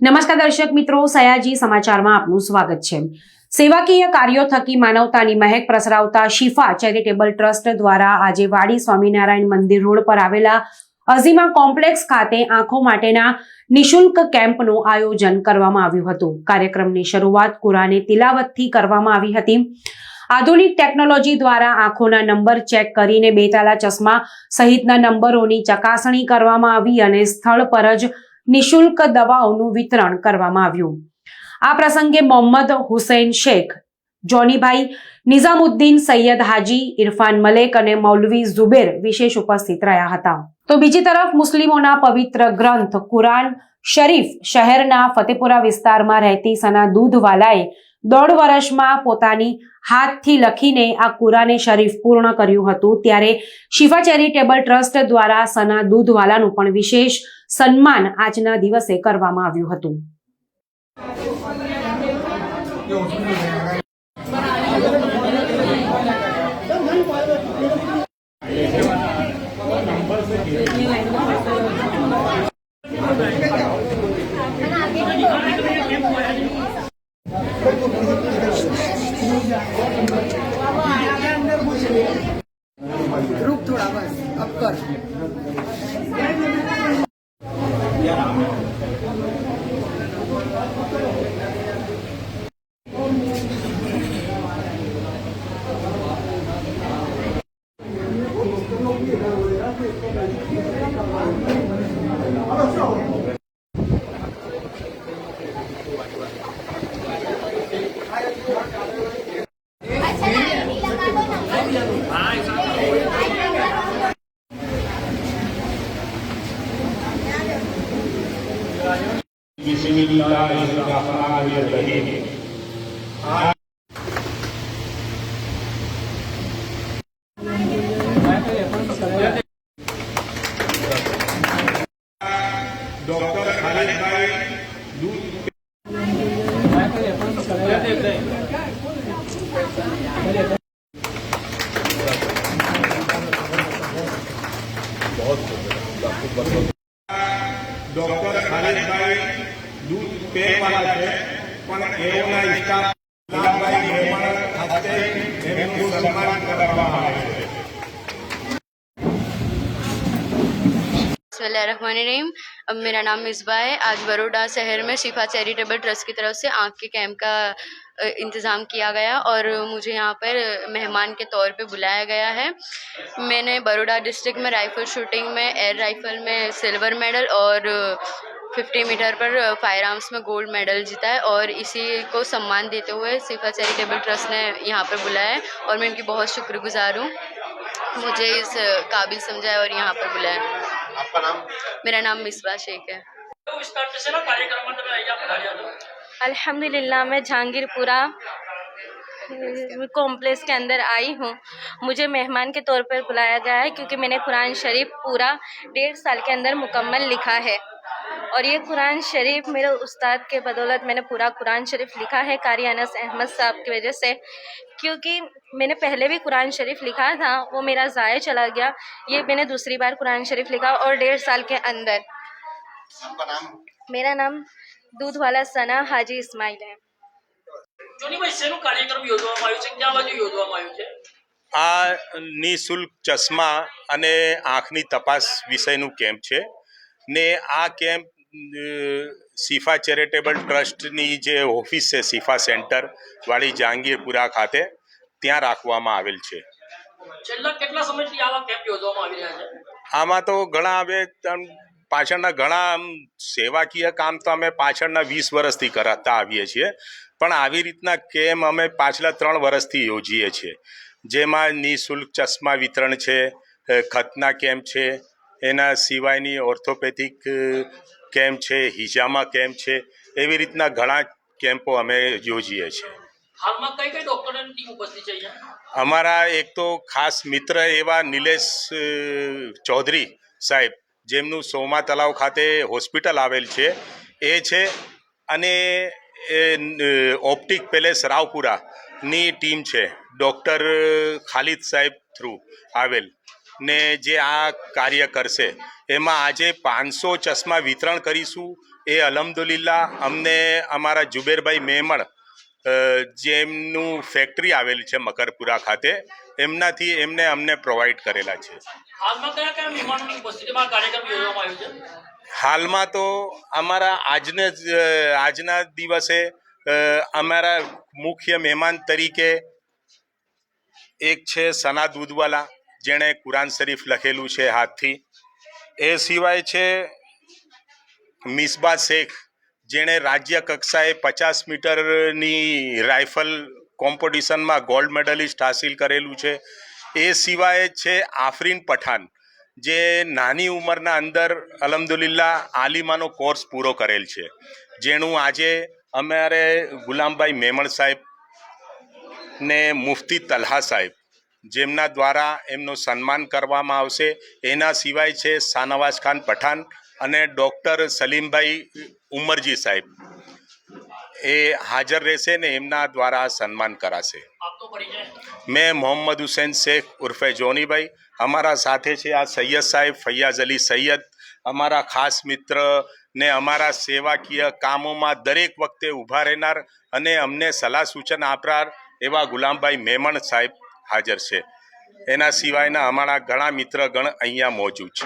નમસ્કાર દર્શક મિત્રો, સયાજી સમાચારમાં આપનું સ્વાગત છે। સેવાકીય કાર્યો થકી માનવતાની મહેક પ્રસરાવતા શિફા ચેરિટેબલ ટ્રસ્ટ દ્વારા આજે વાડી સ્વામિનારાયણ મંદિર રોડ પર આવેલા અઝીમા કોમ્પ્લેક્સ ખાતે આંખો માટેના નિઃશુલ્ક કેમ્પનું આયોજન કરવામાં આવ્યું હતું। કાર્યક્રમની શરૂઆત કુરાને તિલાવતથી કરવામાં આવી હતી। આધુનિક ટેકનોલોજી દ્વારા આંખોના નંબર ચેક કરીને બેતાલા ચશ્મા સહિતના નંબરોની ચકાસણી કરવામાં આવી અને સ્થળ પર જ નિઃશુલ્ક દવાઓનું વિતરણ કરવામાં આવ્યું। આ પ્રસંગે મોહમ્મદ હુસૈન શેખ, જોનીભાઈ, નિઝામુદ્દીન સૈયદ હાજી, ઇરફાન મલેક અને મૌલવી ઝુબેર વિશેષ ઉપસ્થિત રહ્યા હતા। તો બીજી તરફ મુસ્લિમોના પવિત્ર ગ્રંથ કુરાન શરીફ શહેરના ફતેપુરા વિસ્તારમાં રહેતી સના દૂધવાલાએ 1.5 વર્ષમાં પોતાની હાથથી લખીને આ કુરાને શરીફ પૂર્ણ કર્યું હતું। ત્યારે શિફા ચેરિટેબલ ટ્રસ્ટ દ્વારા સના દૂધવાલાનું પણ વિશેષ સન્માન આજના દિવસે કરવામાં આવ્યું હતું। रुक थोड़ा बस अब कर। बिस्मिल्लाहिर्रहमानिर्रहीम। डॉक्टर खालिद भाई दूध डॉक्टर खालिद भाई दूध पे वाला है પણ એઓના સ્ટાફ લાભાઈ મહેમાન ખાતે એમનું સન્માન કરવામાં આવે છે। बिस्मिल्लाहिर्रहमानिर्रहीम। अब मेरा नाम मिसबा है। आज बड़ौदा शहर में शिफा चैरिटेबल ट्रस्ट की तरफ से आँख के कैंप का इंतज़ाम किया गया और मुझे यहाँ पर मेहमान के तौर पे बुलाया गया है। मैंने बड़ौदा डिस्ट्रिक्ट में राइफल शूटिंग में, एयर राइफल में सिल्वर मेडल और 50 मीटर पर फायर आर्म्स में गोल्ड मेडल जीता है और इसी को सम्मान देते हुए शिफा चैरिटेबल ट्रस्ट ने यहाँ पर बुलाया है और मैं इनकी बहुत शुक्रगुजार हूँ, मुझे इस काबिल समझा है और यहाँ पर बुलाया। आपका नाम? मेरा नाम मिसबा शेख है। अल्हम्दुलिल्लाह मैं जहांगीरपुरा कॉम्प्लेक्स के अंदर आई हूँ। मुझे मेहमान के तौर पर बुलाया गया है क्योंकि मैंने कुरान शरीफ पूरा 1.5 साल के अंदर मुकम्मल लिखा है और ये कुरान शरीफ मेरे उस्ताद के बदौलत मैंने पूरा कुरान शरीफ लिखा है, कारी अनस अहमद साहब की वजह से। क्योंकि मैंने पहले भी कुरान शरीफ लिखा था, वो मेरा ज़ाया चला गया। ये मैंने दूसरी बार कुरान शरीफ लिखा और 1.5 साल के अंदर। आपका नाम? मेरा नाम दूधवाला सना हाजी इस्माइल है। આ નિઃશુલ્ક ચશ્મા અને આંખની તપાસ વિષયનું કેમ્પ છે ને આ કેમ્પ શિફા ચેરિટેબલ ટ્રસ્ટની જે ઓફિસ છે શિફા સેન્ટર વાળી જહાંગીરપુરા ખાતે ત્યાં રાખવામાં આવેલ છે। આમાં તો ઘણા હવે પાછળના ઘણા સેવાકીય કામ તો અમે પાછળના 20 વર્ષથી કરતા આવીએ છીએ, પણ આવી રીતના કેમ્પ અમે પાછલા 3 વર્ષથી યોજીએ છીએ, જેમાં નિઃશુલ્ક ચશ્મા વિતરણ છે, ખતના કેમ્પ છે, એના સિવાયની ઓર્થોપેથિક કેમ્પ છે, હિજામા કેમ્પ છે, એવી રીતના ઘણા કેમ્પો અમે યોજીએ છીએ। અમારા એક તો ખાસ મિત્ર એવા નિલેશ ચૌધરી સાહેબ, જેમનું સોમા તલાવ ખાતે હોસ્પિટલ આવેલ છે એ છે, અને ઓપ્ટિક પેલેસ રાવપુરાની ટીમ છે, ડૉક્ટર ખાલિદ સાહેબ થ્રુ આવેલ ને જે આ કાર્ય કરશે એમાં આજે 500 ચશ્મા વિતરણ કરીશું. એ અલ્હમ્દુલિલ્લાહ અમને અમારા જુબેરભાઈ મેમણ જેમનું ફેક્ટરી આવેલી છે મકરપુરા ખાતે એમનાથી એમને અમને પ્રોવાઈડ કરેલા છે. હાલમાં કયા કયા મહેમાનોની ઉપસ્થિતિમાં કાર્યક્રમ યોજવામાં આવ્યો છે? હાલમાં તો અમારા આજના દિવસે અમારા મુખ્ય મહેમાન તરીકે એક છે સના દૂધવાલા, જેણે કુરાન શરીફ લખેલું છે હાથથી. એ સિવાય છે મિસબા શેખ, જેણે રાજ્ય કક્ષાએ 50 મીટરની રાઇફલ કોમ્પિટિશનમાં ગોલ્ડ મેડલિસ્ટ હાસિલ કરેલું છે. એ સિવાય છે આફરીન પઠાણ, જે નાની ઉંમરના અંદર અલ્હમ્દુલિલ્લાહ આલિમાનો કોર્સ પૂરો કરેલ છે, જેનું આજે અમારે ગુલામભાઈ મેમણ સાહેબ ને મુફ્તી તલહા સાહેબ જેમના દ્વારા એમનું સન્માન કરવામાં આવશે. એના સિવાય છે શાનવાઝ ખાન પઠાણ અને ડૉક્ટર સલીમભાઈ ઉમરજી સાહેબ એ હાજર રહેશે ને એમના દ્વારા સન્માન કરાશે. આપનો પરિચય? મેં મોહમ્મદ હુસૈન શેખ ઉર્ફે જોનીભાઈ. અમારા સાથે છે આ સૈયદ સાહેબ ફૈયાઝ અલી સૈયદ, અમારા ખાસ મિત્ર ને અમારા સેવાકીય કામોમાં દરેક વખતે ઊભા રહેનાર અને અમને સલાહ સૂચન આપનાર એવા ગુલામભાઈ મેમણ સાહેબ હાજર છે. એના સિવાયના અમારા ઘણા મિત્રગણ અહીંયા મોજૂદ છે.